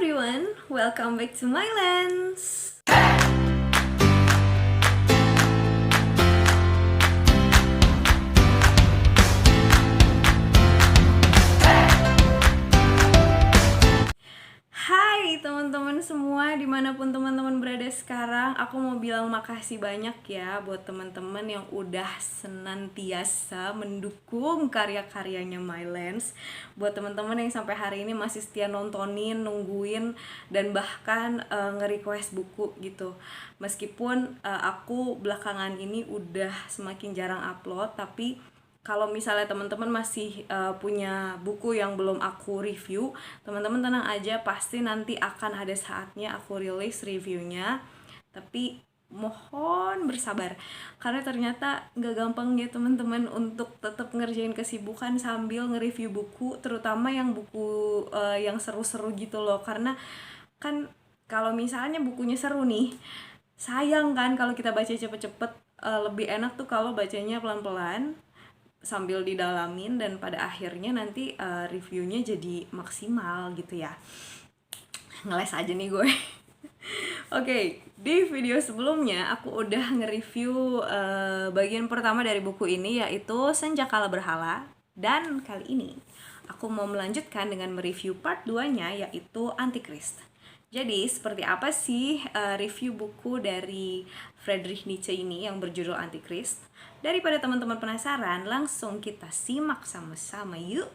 everyone, welcome back to my lens. Hai teman-teman semua, dimanapun teman-teman berada sekarang, aku mau bilang makasih banyak ya buat teman-teman yang udah senantiasa mendukung karya-karyanya My Lens. Buat teman-teman yang sampai hari ini masih setia nontonin, nungguin, dan bahkan nge-request buku gitu. Meskipun aku belakangan ini udah semakin jarang upload, tapi kalau misalnya teman-teman masih punya buku yang belum aku review, teman-teman tenang aja, pasti nanti akan ada saatnya aku rilis reviewnya. Tapi mohon bersabar, karena ternyata gak gampang ya teman-teman untuk tetap ngerjain kesibukan sambil nge-review buku, terutama yang buku yang seru-seru gitu loh. Karena kan kalau misalnya bukunya seru nih, sayang kan kalau kita baca cepet-cepet. Lebih enak tuh kalau bacanya pelan-pelan sambil didalamin, dan pada akhirnya nanti reviewnya jadi maksimal gitu ya. Ngeles aja nih gue. Oke, di video sebelumnya aku udah nge-review bagian pertama dari buku ini, yaitu Senjakala Berhala. Dan kali ini aku mau melanjutkan dengan mereview part 2-nya, yaitu Antichrist. Jadi seperti apa sih review buku dari Friedrich Nietzsche ini yang berjudul Antichrist? Daripada teman-teman penasaran, langsung kita simak sama-sama yuk.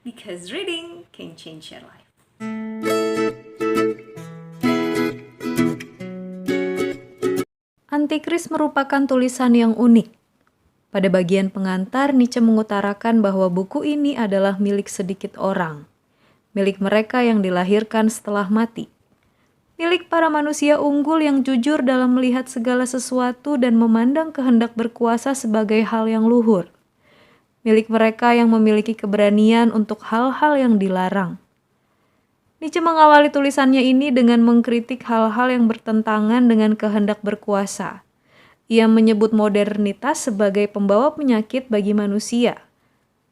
Because reading can change your life. Antichrist merupakan tulisan yang unik. Pada bagian pengantar, Nietzsche mengutarakan bahwa buku ini adalah milik sedikit orang, milik mereka yang dilahirkan setelah mati, milik para manusia unggul yang jujur dalam melihat segala sesuatu dan memandang kehendak berkuasa sebagai hal yang luhur, milik mereka yang memiliki keberanian untuk hal-hal yang dilarang. Nietzsche mengawali tulisannya ini dengan mengkritik hal-hal yang bertentangan dengan kehendak berkuasa. Ia menyebut modernitas sebagai pembawa penyakit bagi manusia,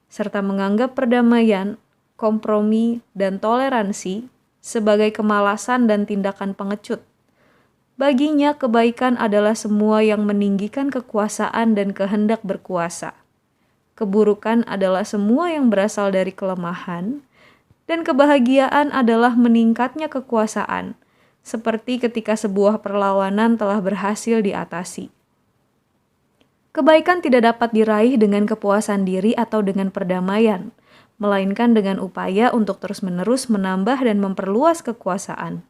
serta menganggap perdamaian, kompromi, dan toleransi sebagai kemalasan dan tindakan pengecut. Baginya, kebaikan adalah semua yang meninggikan kekuasaan dan kehendak berkuasa. Keburukan adalah semua yang berasal dari kelemahan, dan kebahagiaan adalah meningkatnya kekuasaan, seperti ketika sebuah perlawanan telah berhasil diatasi. Kebaikan tidak dapat diraih dengan kepuasan diri atau dengan perdamaian, melainkan dengan upaya untuk terus-menerus menambah dan memperluas kekuasaan.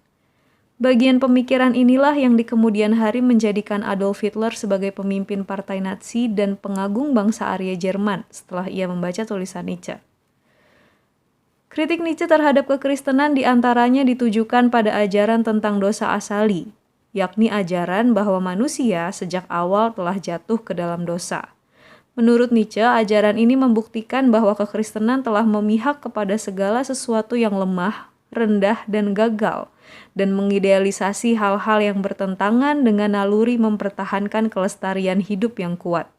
Bagian pemikiran inilah yang di kemudian hari menjadikan Adolf Hitler sebagai pemimpin partai Nazi dan pengagung bangsa Arya Jerman setelah ia membaca tulisan Nietzsche. Kritik Nietzsche terhadap kekristenan diantaranya ditujukan pada ajaran tentang dosa asali, yakni ajaran bahwa manusia sejak awal telah jatuh ke dalam dosa. Menurut Nietzsche, ajaran ini membuktikan bahwa kekristenan telah memihak kepada segala sesuatu yang lemah, rendah, dan gagal, dan mengidealisasi hal-hal yang bertentangan dengan naluri mempertahankan kelestarian hidup yang kuat.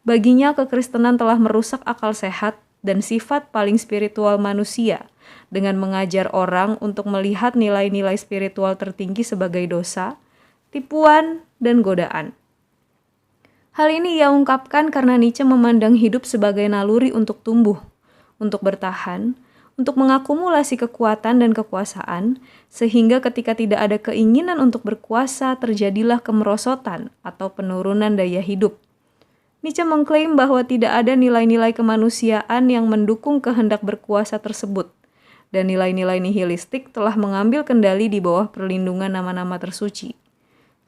Baginya, kekristenan telah merusak akal sehat dan sifat paling spiritual manusia dengan mengajar orang untuk melihat nilai-nilai spiritual tertinggi sebagai dosa, tipuan, dan godaan. Hal ini ia ungkapkan karena Nietzsche memandang hidup sebagai naluri untuk tumbuh, untuk bertahan, untuk mengakumulasi kekuatan dan kekuasaan, sehingga ketika tidak ada keinginan untuk berkuasa, terjadilah kemerosotan atau penurunan daya hidup. Nietzsche mengklaim bahwa tidak ada nilai-nilai kemanusiaan yang mendukung kehendak berkuasa tersebut, dan nilai-nilai nihilistik telah mengambil kendali di bawah perlindungan nama-nama tersuci.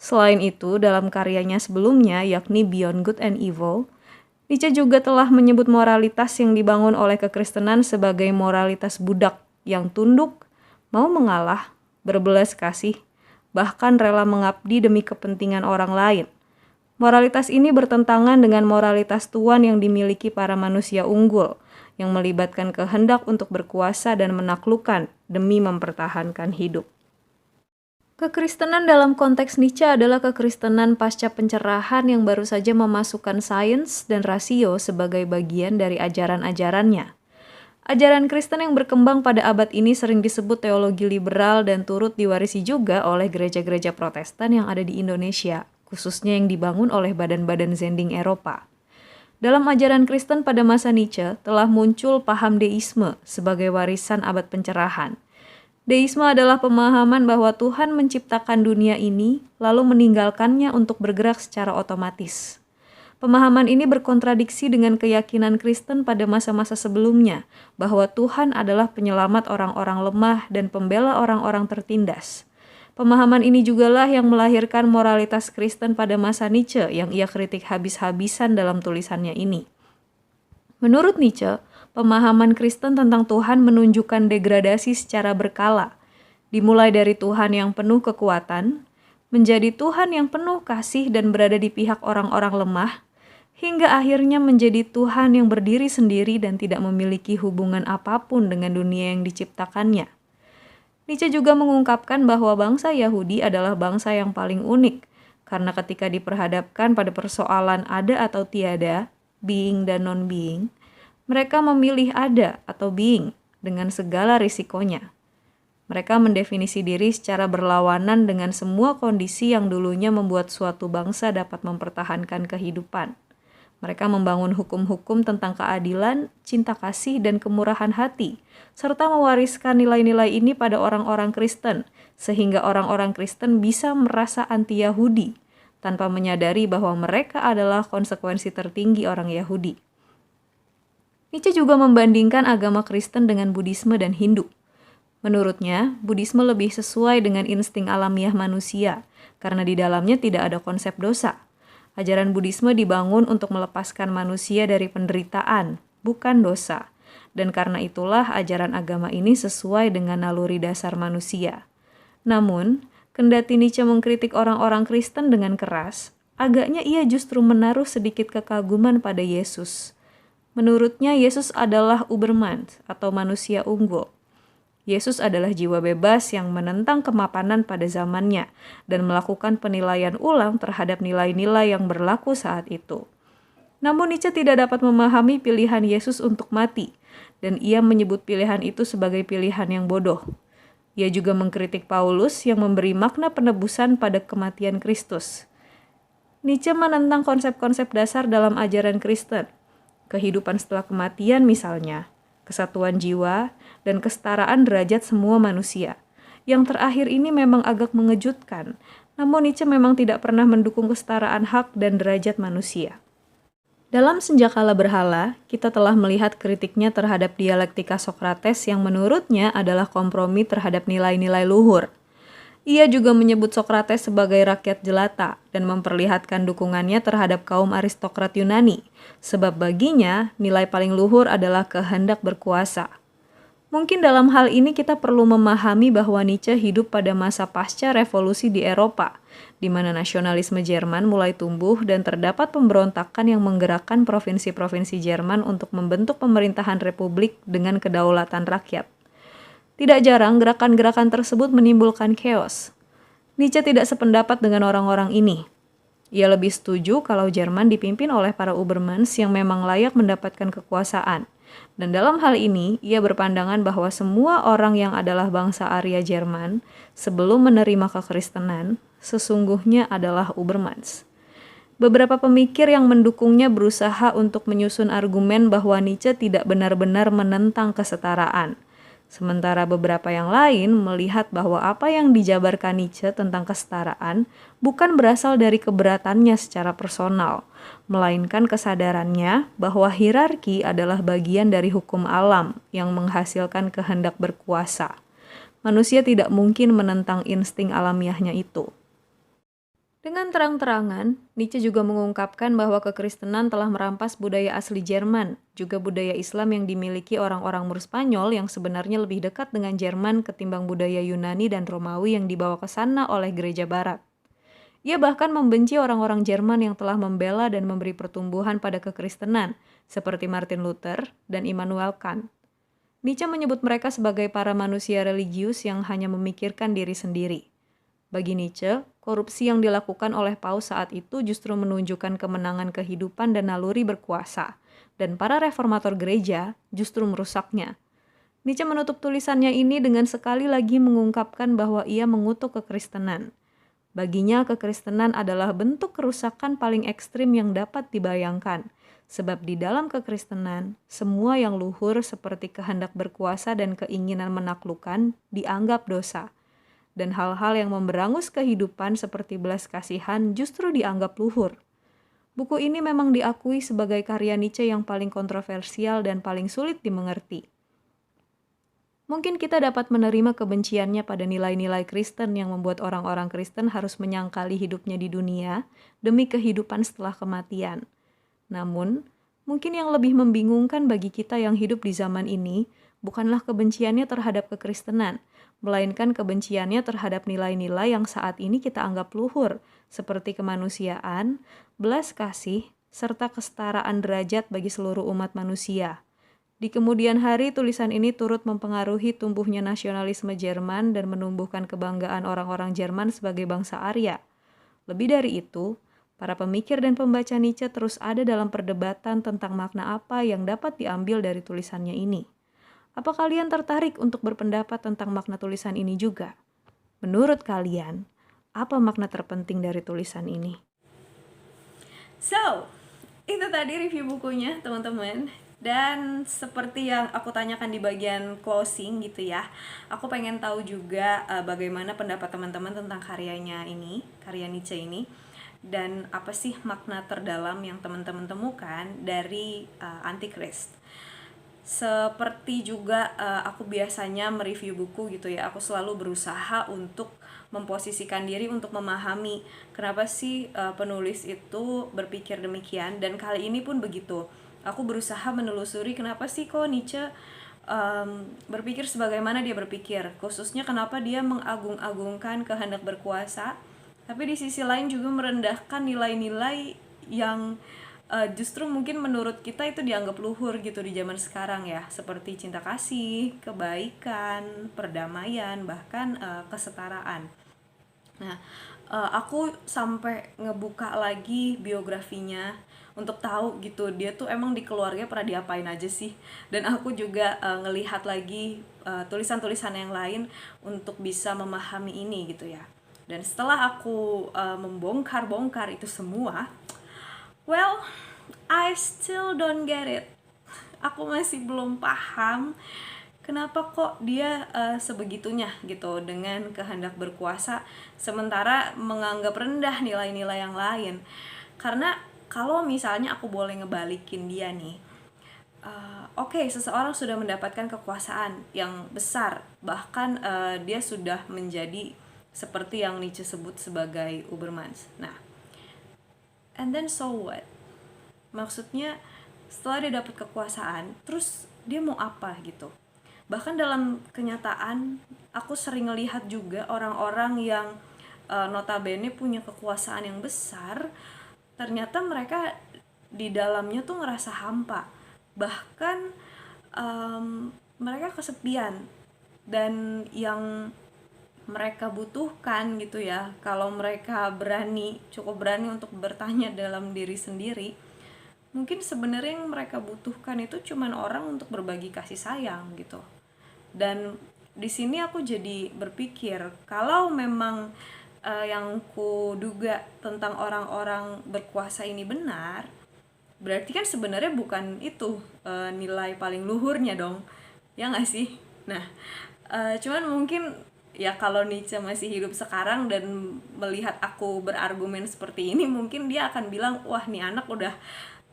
Selain itu, dalam karyanya sebelumnya, yakni Beyond Good and Evil, Nietzsche juga telah menyebut moralitas yang dibangun oleh kekristenan sebagai moralitas budak yang tunduk, mau mengalah, berbelas kasih, bahkan rela mengabdi demi kepentingan orang lain. Moralitas ini bertentangan dengan moralitas tuan yang dimiliki para manusia unggul, yang melibatkan kehendak untuk berkuasa dan menaklukkan demi mempertahankan hidup. Kekristenan dalam konteks Nietzsche adalah kekristenan pasca pencerahan yang baru saja memasukkan sains dan rasio sebagai bagian dari ajaran-ajarannya. Ajaran Kristen yang berkembang pada abad ini sering disebut teologi liberal dan turut diwarisi juga oleh gereja-gereja Protestan yang ada di Indonesia, khususnya yang dibangun oleh badan-badan Zending Eropa. Dalam ajaran Kristen pada masa Nietzsche telah muncul paham deisme sebagai warisan abad pencerahan. Deisme adalah pemahaman bahwa Tuhan menciptakan dunia ini lalu meninggalkannya untuk bergerak secara otomatis. Pemahaman ini berkontradiksi dengan keyakinan Kristen pada masa-masa sebelumnya bahwa Tuhan adalah penyelamat orang-orang lemah dan pembela orang-orang tertindas. Pemahaman ini jugalah yang melahirkan moralitas Kristen pada masa Nietzsche yang ia kritik habis-habisan dalam tulisannya ini. Menurut Nietzsche, pemahaman Kristen tentang Tuhan menunjukkan degradasi secara berkala, dimulai dari Tuhan yang penuh kekuatan, menjadi Tuhan yang penuh kasih dan berada di pihak orang-orang lemah, hingga akhirnya menjadi Tuhan yang berdiri sendiri dan tidak memiliki hubungan apapun dengan dunia yang diciptakannya. Nietzsche juga mengungkapkan bahwa bangsa Yahudi adalah bangsa yang paling unik, karena ketika diperhadapkan pada persoalan ada atau tiada, being dan non-being, mereka memilih ada atau being dengan segala risikonya. Mereka mendefinisi diri secara berlawanan dengan semua kondisi yang dulunya membuat suatu bangsa dapat mempertahankan kehidupan. Mereka membangun hukum-hukum tentang keadilan, cinta kasih, dan kemurahan hati, serta mewariskan nilai-nilai ini pada orang-orang Kristen, sehingga orang-orang Kristen bisa merasa anti-Yahudi, tanpa menyadari bahwa mereka adalah konsekuensi tertinggi orang Yahudi. Nietzsche juga membandingkan agama Kristen dengan Buddhisme dan Hindu. Menurutnya, Buddhisme lebih sesuai dengan insting alamiah manusia, karena di dalamnya tidak ada konsep dosa. Ajaran Buddhisme dibangun untuk melepaskan manusia dari penderitaan, bukan dosa. Dan karena itulah ajaran agama ini sesuai dengan naluri dasar manusia. Namun, kendati Nietzsche mengkritik orang-orang Kristen dengan keras, agaknya ia justru menaruh sedikit kekaguman pada Yesus. Menurutnya, Yesus adalah Ubermensch atau manusia unggul. Yesus adalah jiwa bebas yang menentang kemapanan pada zamannya dan melakukan penilaian ulang terhadap nilai-nilai yang berlaku saat itu. Namun Nietzsche tidak dapat memahami pilihan Yesus untuk mati, dan ia menyebut pilihan itu sebagai pilihan yang bodoh. Ia juga mengkritik Paulus yang memberi makna penebusan pada kematian Kristus. Nietzsche menentang konsep-konsep dasar dalam ajaran Kristen, kehidupan setelah kematian misalnya, kesatuan jiwa, dan kesetaraan derajat semua manusia. Yang terakhir ini memang agak mengejutkan, namun Nietzsche memang tidak pernah mendukung kesetaraan hak dan derajat manusia. Dalam Senjakala Berhala, kita telah melihat kritiknya terhadap dialektika Sokrates yang menurutnya adalah kompromi terhadap nilai-nilai luhur. Ia juga menyebut Sokrates sebagai rakyat jelata dan memperlihatkan dukungannya terhadap kaum aristokrat Yunani, sebab baginya nilai paling luhur adalah kehendak berkuasa. Mungkin dalam hal ini kita perlu memahami bahwa Nietzsche hidup pada masa pasca revolusi di Eropa, di mana nasionalisme Jerman mulai tumbuh dan terdapat pemberontakan yang menggerakkan provinsi-provinsi Jerman untuk membentuk pemerintahan republik dengan kedaulatan rakyat. Tidak jarang gerakan-gerakan tersebut menimbulkan chaos. Nietzsche tidak sependapat dengan orang-orang ini. Ia lebih setuju kalau Jerman dipimpin oleh para Ubermensch yang memang layak mendapatkan kekuasaan. Dan dalam hal ini, ia berpandangan bahwa semua orang yang adalah bangsa Arya Jerman sebelum menerima kekristenan sesungguhnya adalah Ubermensch. Beberapa pemikir yang mendukungnya berusaha untuk menyusun argumen bahwa Nietzsche tidak benar-benar menentang kesetaraan. Sementara beberapa yang lain melihat bahwa apa yang dijabarkan Nietzsche tentang kesetaraan bukan berasal dari keberatannya secara personal, melainkan kesadarannya bahwa hierarki adalah bagian dari hukum alam yang menghasilkan kehendak berkuasa. Manusia tidak mungkin menentang insting alamiahnya itu. Dengan terang-terangan, Nietzsche juga mengungkapkan bahwa kekristenan telah merampas budaya asli Jerman, juga budaya Islam yang dimiliki orang-orang Mur Spanyol yang sebenarnya lebih dekat dengan Jerman ketimbang budaya Yunani dan Romawi yang dibawa ke sana oleh gereja Barat. Ia bahkan membenci orang-orang Jerman yang telah membela dan memberi pertumbuhan pada kekristenan, seperti Martin Luther dan Immanuel Kant. Nietzsche menyebut mereka sebagai para manusia religius yang hanya memikirkan diri sendiri. Bagi Nietzsche, korupsi yang dilakukan oleh Paus saat itu justru menunjukkan kemenangan kehidupan dan naluri berkuasa, dan para reformator gereja justru merusaknya. Nietzsche menutup tulisannya ini dengan sekali lagi mengungkapkan bahwa ia mengutuk kekristenan. Baginya, kekristenan adalah bentuk kerusakan paling ekstrim yang dapat dibayangkan, sebab di dalam kekristenan, semua yang luhur seperti kehendak berkuasa dan keinginan menaklukkan dianggap dosa, dan hal-hal yang memberangus kehidupan seperti belas kasihan justru dianggap luhur. Buku ini memang diakui sebagai karya Nietzsche yang paling kontroversial dan paling sulit dimengerti. Mungkin kita dapat menerima kebenciannya pada nilai-nilai Kristen yang membuat orang-orang Kristen harus menyangkali hidupnya di dunia demi kehidupan setelah kematian. Namun, mungkin yang lebih membingungkan bagi kita yang hidup di zaman ini bukanlah kebenciannya terhadap kekristenan, melainkan kebenciannya terhadap nilai-nilai yang saat ini kita anggap luhur, seperti kemanusiaan, belas kasih, serta kesetaraan derajat bagi seluruh umat manusia. Di kemudian hari, tulisan ini turut mempengaruhi tumbuhnya nasionalisme Jerman dan menumbuhkan kebanggaan orang-orang Jerman sebagai bangsa Arya. Lebih dari itu, para pemikir dan pembaca Nietzsche terus ada dalam perdebatan tentang makna apa yang dapat diambil dari tulisannya ini. Apa kalian tertarik untuk berpendapat tentang makna tulisan ini juga? Menurut kalian, apa makna terpenting dari tulisan ini? So, itu tadi review bukunya teman-teman. Dan seperti yang aku tanyakan di bagian closing gitu ya, aku pengen tahu juga bagaimana pendapat teman-teman tentang karyanya ini, karya Nietzsche ini, dan apa sih makna terdalam yang teman-teman temukan dari Antichrist. Seperti juga aku biasanya mereview buku gitu ya, aku selalu berusaha untuk memposisikan diri untuk memahami kenapa sih penulis itu berpikir demikian, dan kali ini pun begitu. Aku berusaha menelusuri kenapa sih kok Nietzsche berpikir sebagaimana dia berpikir, khususnya kenapa dia mengagung-agungkan kehendak berkuasa, tapi di sisi lain juga merendahkan nilai-nilai yang justru mungkin menurut kita itu dianggap luhur gitu di zaman sekarang ya, seperti cinta kasih, kebaikan, perdamaian, bahkan kesetaraan. Nah, aku sampai ngebuka lagi biografinya untuk tahu gitu dia tuh emang di keluarga pernah diapain aja sih, dan aku juga ngelihat lagi tulisan-tulisan yang lain untuk bisa memahami ini gitu ya. Dan setelah aku membongkar-bongkar itu semua, well, I still don't get it. Aku masih belum paham kenapa kok dia sebegitunya gitu dengan kehendak berkuasa, sementara menganggap rendah nilai-nilai yang lain. Karena kalau misalnya aku boleh ngebalikin dia nih, oke, seseorang sudah mendapatkan kekuasaan yang besar, bahkan dia sudah menjadi seperti yang Nietzsche sebut sebagai Ubermensch. Nah, and then so what? Maksudnya setelah dia dapat kekuasaan, terus dia mau apa gitu? Bahkan dalam kenyataan, aku sering ngelihat juga orang-orang yang notabene punya kekuasaan yang besar, ternyata mereka di dalamnya tuh ngerasa hampa, bahkan mereka kesepian, dan yang mereka butuhkan gitu ya, kalau mereka cukup berani untuk bertanya dalam diri sendiri, mungkin sebenarnya yang mereka butuhkan itu cuman orang untuk berbagi kasih sayang gitu. Dan di sini aku jadi berpikir, kalau memang yang kuduga tentang orang-orang berkuasa ini benar, berarti kan sebenarnya bukan itu nilai paling luhurnya dong, ya nggak sih? Nah, cuman mungkin ya kalau Nietzsche masih hidup sekarang dan melihat aku berargumen seperti ini, mungkin dia akan bilang, wah nih anak udah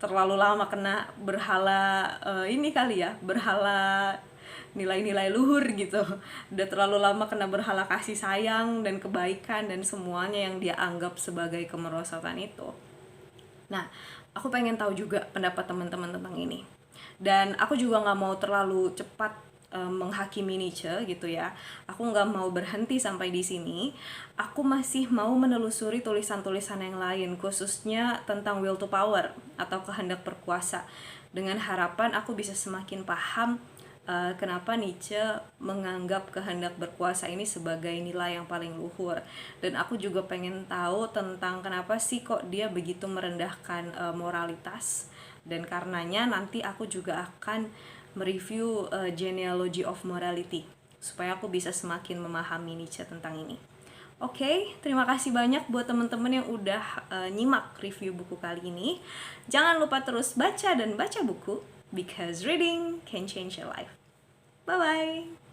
terlalu lama kena berhala ini kali ya, berhala nilai-nilai luhur gitu, udah terlalu lama kena berhala kasih sayang dan kebaikan dan semuanya yang dia anggap sebagai kemerosotan itu. Nah, aku pengen tahu juga pendapat teman-teman tentang ini, dan aku juga nggak mau terlalu cepat menghakimi Nietzsche gitu ya. Aku nggak mau berhenti sampai di sini. Aku masih mau menelusuri tulisan-tulisan yang lain, khususnya tentang will to power atau kehendak berkuasa, dengan harapan aku bisa semakin paham kenapa Nietzsche menganggap kehendak berkuasa ini sebagai nilai yang paling luhur. Dan aku juga pengen tahu tentang kenapa sih kok dia begitu merendahkan moralitas Dan karenanya nanti aku juga akan mereview Genealogy of Morality supaya aku bisa semakin memahami Nietzsche tentang ini. Oke, terima kasih banyak buat teman-teman yang udah nyimak review buku kali ini. Jangan lupa terus baca dan baca buku, because reading can change your life. Bye-bye!